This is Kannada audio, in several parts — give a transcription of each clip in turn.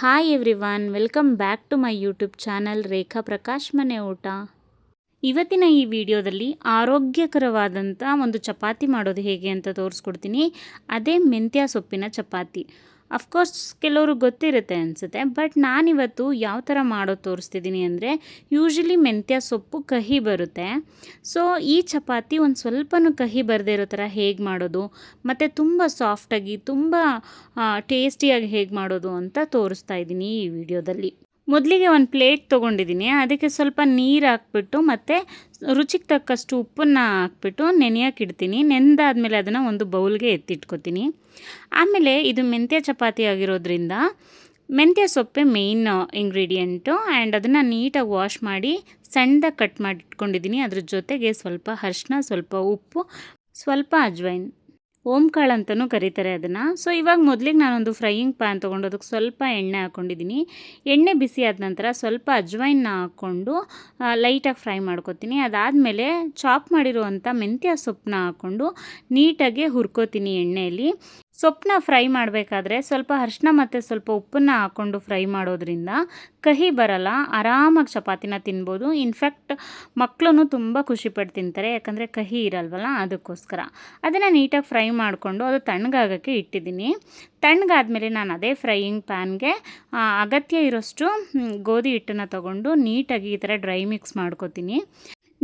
Hi everyone, welcome back to my YouTube channel Rekha Prakash ಮನೆ ಊಟ. ಇವತ್ತಿನ ಈ ವಿಡಿಯೋದಲ್ಲಿ ಆರೋಗ್ಯಕರವಾದಂಥ ಒಂದು ಚಪಾತಿ ಮಾಡೋದು ಹೇಗೆ ಅಂತ ತೋರಿಸ್ಕೊಡ್ತೀನಿ. ಅದೇ ಮೆಂತ್ಯ ಸೊಪ್ಪಿನ ಚಪಾತಿ. ಅಫ್ಕೋರ್ಸ್ ಕೆಲವರು ಗೊತ್ತಿರುತ್ತೆ ಅನಿಸುತ್ತೆ, ಬಟ್ ನಾನಿವತ್ತು ಯಾವ ಥರ ಮಾಡೋದು ತೋರಿಸ್ತಿದ್ದೀನಿ ಅಂದರೆ, ಯೂಶ್ವಲಿ ಮೆಂತ್ಯ ಸೊಪ್ಪು ಕಹಿ ಬರುತ್ತೆ. ಸೊ ಈ ಚಪಾತಿ ಒಂದು ಸ್ವಲ್ಪನೂ ಕಹಿ ಬರದೇ ಇರೋ ಥರ ಹೇಗೆ ಮಾಡೋದು ಮತ್ತು ತುಂಬ ಸಾಫ್ಟಾಗಿ ತುಂಬ ಟೇಸ್ಟಿಯಾಗಿ ಹೇಗೆ ಮಾಡೋದು ಅಂತ ತೋರಿಸ್ತಾ ಇದ್ದೀನಿ ಈ ವಿಡಿಯೋದಲ್ಲಿ. ಮೊದಲಿಗೆ ಒಂದು ಪ್ಲೇಟ್ ತೊಗೊಂಡಿದ್ದೀನಿ. ಅದಕ್ಕೆ ಸ್ವಲ್ಪ ನೀರು ಹಾಕ್ಬಿಟ್ಟು ಮತ್ತು ರುಚಿಗೆ ತಕ್ಕಷ್ಟು ಉಪ್ಪನ್ನು ಹಾಕ್ಬಿಟ್ಟು ನೆನೆಯೋಕೆ ಇಡ್ತೀನಿ. ನೆನೆದಾದ್ಮೇಲೆ ಅದನ್ನು ಒಂದು ಬೌಲ್ಗೆ ಎತ್ತಿಟ್ಕೊತೀನಿ. ಆಮೇಲೆ ಇದು ಮೆಂತ್ಯ ಚಪಾತಿ ಆಗಿರೋದ್ರಿಂದ ಮೆಂತ್ಯ ಸೊಪ್ಪೆ ಮೇಯ್ನ್ ಇಂಗ್ರೀಡಿಯೆಂಟು. ಆ್ಯಂಡ್ ಅದನ್ನು ನೀಟಾಗಿ ವಾಶ್ ಮಾಡಿ ಸಣ್ಣದಾಗಿ ಕಟ್ ಮಾಡಿ ಇಟ್ಕೊಂಡಿದ್ದೀನಿ. ಅದ್ರ ಜೊತೆಗೆ ಸ್ವಲ್ಪ ಅರಿಶಿನ, ಸ್ವಲ್ಪ ಉಪ್ಪು, ಸ್ವಲ್ಪ ಅಜ್ವೈನ್, ಓಂಕಾಳು ಅಂತಲೂ ಕರೀತಾರೆ ಅದನ್ನು. ಸೊ ಇವಾಗ ಮೊದಲಿಗೆ ನಾನೊಂದು ಫ್ರೈಯಿಂಗ್ ಪ್ಯಾನ್ ತೊಗೊಂಡು ಅದಕ್ಕೆ ಸ್ವಲ್ಪ ಎಣ್ಣೆ ಹಾಕ್ಕೊಂಡಿದ್ದೀನಿ. ಎಣ್ಣೆ ಬಿಸಿ ಆದ ನಂತರ ಸ್ವಲ್ಪ ಅಜ್ವೈನ್ನ ಹಾಕ್ಕೊಂಡು ಲೈಟಾಗಿ ಫ್ರೈ ಮಾಡ್ಕೊತೀನಿ. ಅದಾದಮೇಲೆ ಚಾಪ್ ಮಾಡಿರುವಂಥ ಮೆಂತ್ಯ ಸೊಪ್ಪನ್ನ ಹಾಕ್ಕೊಂಡು ನೀಟಾಗಿ ಹುರ್ಕೋತೀನಿ ಎಣ್ಣೆಯಲ್ಲಿ. ಸೊಪ್ಪನ್ನ ಫ್ರೈ ಮಾಡಬೇಕಾದ್ರೆ ಸ್ವಲ್ಪ ಅರಿಶಿನ ಮತ್ತು ಸ್ವಲ್ಪ ಉಪ್ಪನ್ನು ಹಾಕ್ಕೊಂಡು ಫ್ರೈ ಮಾಡೋದ್ರಿಂದ ಕಹಿ ಬರಲ್ಲ, ಆರಾಮಾಗಿ ಚಪಾತಿನ ತಿನ್ಬೋದು. ಇನ್ಫ್ಯಾಕ್ಟ್ ಮಕ್ಕಳು ತುಂಬ ಖುಷಿಪಟ್ಟು ತಿಂತಾರೆ, ಯಾಕಂದರೆ ಕಹಿ ಇರಲ್ವಲ್ಲ, ಅದಕ್ಕೋಸ್ಕರ. ಅದನ್ನು ನೀಟಾಗಿ ಫ್ರೈ ಮಾಡಿಕೊಂಡು ಅದು ತಣ್ಣಗಾಗೋಕ್ಕೆ ಇಟ್ಟಿದ್ದೀನಿ. ತಣ್ಣಗಾದ್ಮೇಲೆ ನಾನು ಅದೇ ಫ್ರೈಯಿಂಗ್ ಪ್ಯಾನ್ಗೆ ಅಗತ್ಯ ಇರೋಷ್ಟು ಗೋಧಿ ಹಿಟ್ಟನ್ನು ತೊಗೊಂಡು ನೀಟಾಗಿ ಈ ಥರ ಡ್ರೈ ಮಿಕ್ಸ್ ಮಾಡ್ಕೊತೀನಿ.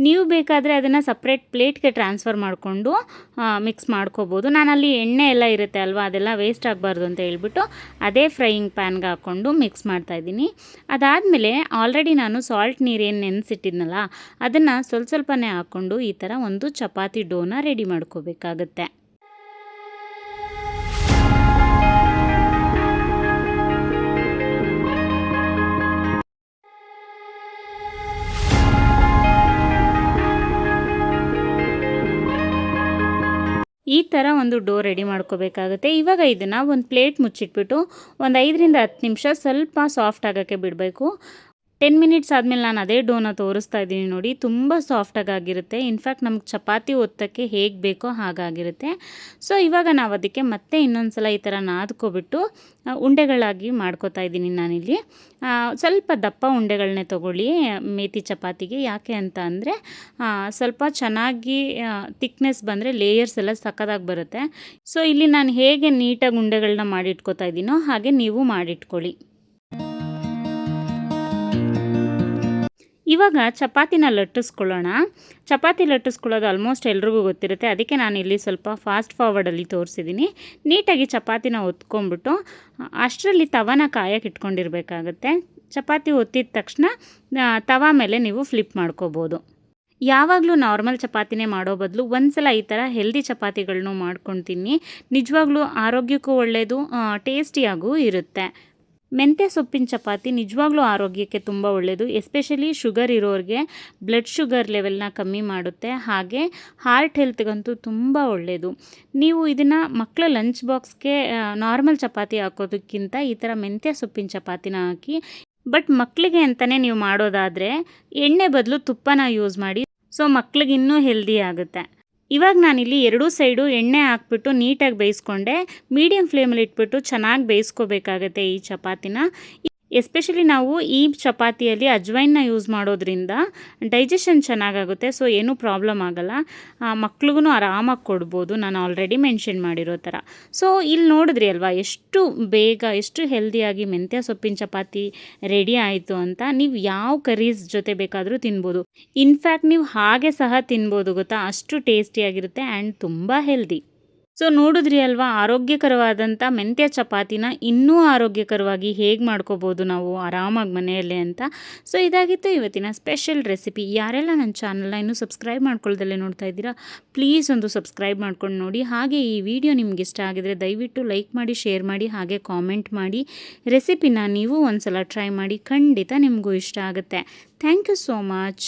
ನೀವು ಬೇಕಾದರೆ ಅದನ್ನು ಸಪ್ರೇಟ್ ಪ್ಲೇಟ್ಗೆ ಟ್ರಾನ್ಸ್ಫರ್ ಮಾಡಿಕೊಂಡು ಮಿಕ್ಸ್ ಮಾಡ್ಕೋಬೋದು. ನಾನಲ್ಲಿ ಎಣ್ಣೆ ಎಲ್ಲ ಇರುತ್ತೆ ಅಲ್ವಾ, ಅದೆಲ್ಲ ವೇಸ್ಟ್ ಆಗಬಾರ್ದು ಅಂತ ಹೇಳ್ಬಿಟ್ಟು ಅದೇ ಫ್ರೈಯಿಂಗ್ ಪ್ಯಾನ್ಗೆ ಹಾಕ್ಕೊಂಡು ಮಿಕ್ಸ್ ಮಾಡ್ತಾಯಿದ್ದೀನಿ. ಅದಾದಮೇಲೆ ಆಲ್ರೆಡಿ ನಾನು ಸಾಲ್ಟ್ ನೀರೇನು ನೆನೆಸಿಟ್ಟಿದ್ನಲ್ಲ, ಅದನ್ನು ಸ್ವಲ್ಪನೇ ಹಾಕ್ಕೊಂಡು ಈ ಥರ ಒಂದು ಚಪಾತಿ ಡೋನ ರೆಡಿ ಮಾಡ್ಕೋಬೇಕಾಗತ್ತೆ. ಈ ಥರ ಒಂದು ಡೋ ರೆಡಿ ಮಾಡ್ಕೋಬೇಕಾಗುತ್ತೆ. ಇವಾಗ ಇದನ್ನು ಒಂದು ಪ್ಲೇಟ್ ಮುಚ್ಚಿಟ್ಬಿಟ್ಟು ಒಂದು 5ರಿಂದ 10 ನಿಮಿಷ ಸ್ವಲ್ಪ ಸಾಫ್ಟ್ ಆಗೋಕ್ಕೆ ಬಿಡಬೇಕು. 10 ಮಿನಿಟ್ಸ್ ಆದಮೇಲೆ ನಾನು ಅದೇ ಡೋನ ತೋರಿಸ್ತಾ ಇದ್ದೀನಿ ನೋಡಿ, ತುಂಬ ಸಾಫ್ಟಾಗಿ ಆಗಿರುತ್ತೆ. ಇನ್ಫ್ಯಾಕ್ಟ್ ನಮ್ಗೆ ಚಪಾತಿ ಒತ್ತಕ್ಕೆ ಹೇಗೆ ಬೇಕೋ ಹಾಗಾಗಿರುತ್ತೆ. ಸೊ ಇವಾಗ ನಾವು ಅದಕ್ಕೆ ಮತ್ತೆ ಇನ್ನೊಂದು ಸಲ ಈ ಥರ ನಾದ್ಕೊಬಿಟ್ಟು ಉಂಡೆಗಳಾಗಿ ಮಾಡ್ಕೋತಾ ಇದ್ದೀನಿ ನಾನಿಲ್ಲಿ. ಸ್ವಲ್ಪ ದಪ್ಪ ಉಂಡೆಗಳನ್ನೇ ತೊಗೊಳ್ಳಿ ಮೇಥಿ ಚಪಾತಿಗೆ. ಯಾಕೆ ಅಂತ ಅಂದರೆ ಸ್ವಲ್ಪ ಚೆನ್ನಾಗಿ ತಿಕ್ನೆಸ್ ಬಂದರೆ ಲೇಯರ್ಸ್ ಎಲ್ಲ ಸಕ್ಕದಾಗಿ ಬರುತ್ತೆ. ಸೊ ಇಲ್ಲಿ ನಾನು ಹೇಗೆ ನೀಟಾಗಿ ಉಂಡೆಗಳನ್ನ ಮಾಡಿಟ್ಕೋತಾ ಇದ್ದೀನೋ ಹಾಗೆ ನೀವು ಮಾಡಿಟ್ಕೊಳ್ಳಿ. ಇವಾಗ ಚಪಾತಿನ ಲಟ್ಟಿಸ್ಕೊಳ್ಳೋಣ. ಚಪಾತಿ ಲಟ್ಟಿಸ್ಕೊಳ್ಳೋದು ಆಲ್ಮೋಸ್ಟ್ ಎಲ್ರಿಗೂ ಗೊತ್ತಿರುತ್ತೆ, ಅದಕ್ಕೆ ನಾನು ಇಲ್ಲಿ ಸ್ವಲ್ಪ ಫಾಸ್ಟ್ ಫಾರ್ವರ್ಡಲ್ಲಿ ತೋರಿಸಿದ್ದೀನಿ. ನೀಟಾಗಿ ಚಪಾತಿನ ಒತ್ಕೊಂಡ್ಬಿಟ್ಟು ಅಷ್ಟರಲ್ಲಿ ತವಾನ ಕಾಯಕ್ಕೆ ಇಟ್ಕೊಂಡಿರಬೇಕಾಗತ್ತೆ. ಚಪಾತಿ ಒತ್ತಿದ ತಕ್ಷಣ ತವಾ ಮೇಲೆ ನೀವು ಫ್ಲಿಪ್ ಮಾಡ್ಕೋಬೋದು. ಯಾವಾಗಲೂ ನಾರ್ಮಲ್ ಚಪಾತಿನೇ ಮಾಡೋ ಬದಲು ಒಂದು ಸಲ ಈ ಥರ ಹೆಲ್ದಿ ಚಪಾತಿಗಳನ್ನೂ ಮಾಡ್ಕೊತೀನಿ. ನಿಜವಾಗ್ಲೂ ಆರೋಗ್ಯಕ್ಕೂ ಒಳ್ಳೆಯದು, ಟೇಸ್ಟಿಯಾಗೂ ಇರುತ್ತೆ. ಮೆಂತ್ಯ ಸೊಪ್ಪಿನ ಚಪಾತಿ ನಿಜವಾಗ್ಲೂ ಆರೋಗ್ಯಕ್ಕೆ ತುಂಬ ಒಳ್ಳೆಯದು. ಎಸ್ಪೆಷಲಿ ಶುಗರ್ ಇರೋರಿಗೆ ಬ್ಲಡ್ ಶುಗರ್ ಲೆವೆಲ್ನ ಕಮ್ಮಿ ಮಾಡುತ್ತೆ, ಹಾಗೆ ಹಾರ್ಟ್ ಹೆಲ್ತ್ಗಂತೂ ತುಂಬ ಒಳ್ಳೆಯದು. ನೀವು ಇದನ್ನು ಮಕ್ಕಳ ಲಂಚ್ ಬಾಕ್ಸ್ಗೆ ನಾರ್ಮಲ್ ಚಪಾತಿ ಹಾಕೋದಕ್ಕಿಂತ ಈ ಥರ ಮೆಂತ್ಯ ಸೊಪ್ಪಿನ ಚಪಾತಿನ ಹಾಕಿ. ಬಟ್ ಮಕ್ಕಳಿಗೆ ಅಂತಲೇ ನೀವು ಮಾಡೋದಾದರೆ ಎಣ್ಣೆ ಬದಲು ತುಪ್ಪನ ಯೂಸ್ ಮಾಡಿ. ಸೊ ಮಕ್ಳಿಗೆ ಇನ್ನೂ ಹೆಲ್ದಿ ಆಗುತ್ತೆ. ಇವಾಗ ನಾನಿಲ್ಲಿ ಎರಡೂ ಸೈಡು ಎಣ್ಣೆ ಹಾಕ್ಬಿಟ್ಟು ನೀಟಾಗಿ ಬೇಯಿಸ್ಕೊಂಡೆ. ಮೀಡಿಯಮ್ ಫ್ಲೇಮಲ್ಲಿ ಇಟ್ಬಿಟ್ಟು ಚೆನ್ನಾಗಿ ಬೇಯಿಸ್ಕೋಬೇಕಾಗತ್ತೆ ಈ ಚಪಾತಿನ. ಎಸ್ಪೆಷಲಿ ನಾವು ಈ ಚಪಾತಿಯಲ್ಲಿ ಅಜ್ವೈನ್ನ ಯೂಸ್ ಮಾಡೋದ್ರಿಂದ ಡೈಜೆಷನ್ ಚೆನ್ನಾಗಾಗುತ್ತೆ. ಸೊ ಏನೂ ಪ್ರಾಬ್ಲಮ್ ಆಗೋಲ್ಲ, ಮಕ್ಳಿಗೂ ಆರಾಮಾಗಿ ಕೊಡ್ಬೋದು, ನಾನು ಆಲ್ರೆಡಿ ಮೆನ್ಷನ್ ಮಾಡಿರೋ ಥರ. ಸೊ ಇಲ್ಲಿ ನೋಡಿದ್ರಿ ಅಲ್ವಾ ಎಷ್ಟು ಬೇಗ ಎಷ್ಟು ಹೆಲ್ದಿಯಾಗಿ ಮೆಂತ್ಯ ಸೊಪ್ಪಿನ ಚಪಾತಿ ರೆಡಿ ಆಯಿತು ಅಂತ. ನೀವು ಯಾವ ಕರೀಸ್ ಜೊತೆ ಬೇಕಾದರೂ ತಿನ್ಬೋದು. ಇನ್ಫ್ಯಾಕ್ಟ್ ನೀವು ಹಾಗೆ ಸಹ ತಿನ್ಬೋದು ಗೊತ್ತಾ, ಅಷ್ಟು ಟೇಸ್ಟಿಯಾಗಿರುತ್ತೆ ಆ್ಯಂಡ್ ತುಂಬ ಹೆಲ್ದಿ. ಸೊ ನೋಡಿದ್ರಿ ಅಲ್ವಾ, ಆರೋಗ್ಯಕರವಾದಂಥ ಮೆಂತ್ಯ ಚಪಾತಿನ ಇನ್ನೂ ಆರೋಗ್ಯಕರವಾಗಿ ಹೇಗೆ ಮಾಡ್ಕೋಬೋದು ನಾವು ಆರಾಮಾಗಿ ಮನೆಯಲ್ಲೇ ಅಂತ. ಸೊ ಇದಾಗಿತ್ತು ಇವತ್ತಿನ ಸ್ಪೆಷಲ್ ರೆಸಿಪಿ. ಯಾರೆಲ್ಲ ನನ್ನ ಚಾನಲ್ನ ಇನ್ನೂ ಸಬ್ಸ್ಕ್ರೈಬ್ ಮಾಡ್ಕೊಳ್ದಲ್ಲೇ ನೋಡ್ತಾ ಇದ್ದೀರಾ, ಪ್ಲೀಸ್ ಒಂದು ಸಬ್ಸ್ಕ್ರೈಬ್ ಮಾಡ್ಕೊಂಡು ನೋಡಿ. ಹಾಗೆ ಈ ವಿಡಿಯೋ ನಿಮ್ಗೆ ಇಷ್ಟ ಆಗಿದರೆ ದಯವಿಟ್ಟು ಲೈಕ್ ಮಾಡಿ, ಶೇರ್ ಮಾಡಿ, ಹಾಗೆ ಕಾಮೆಂಟ್ ಮಾಡಿ. ರೆಸಿಪಿನ ನೀವು ಒಂದು ಸಲ ಟ್ರೈ ಮಾಡಿ, ಖಂಡಿತ ನಿಮಗೂ ಇಷ್ಟ ಆಗುತ್ತೆ. Thank you so much.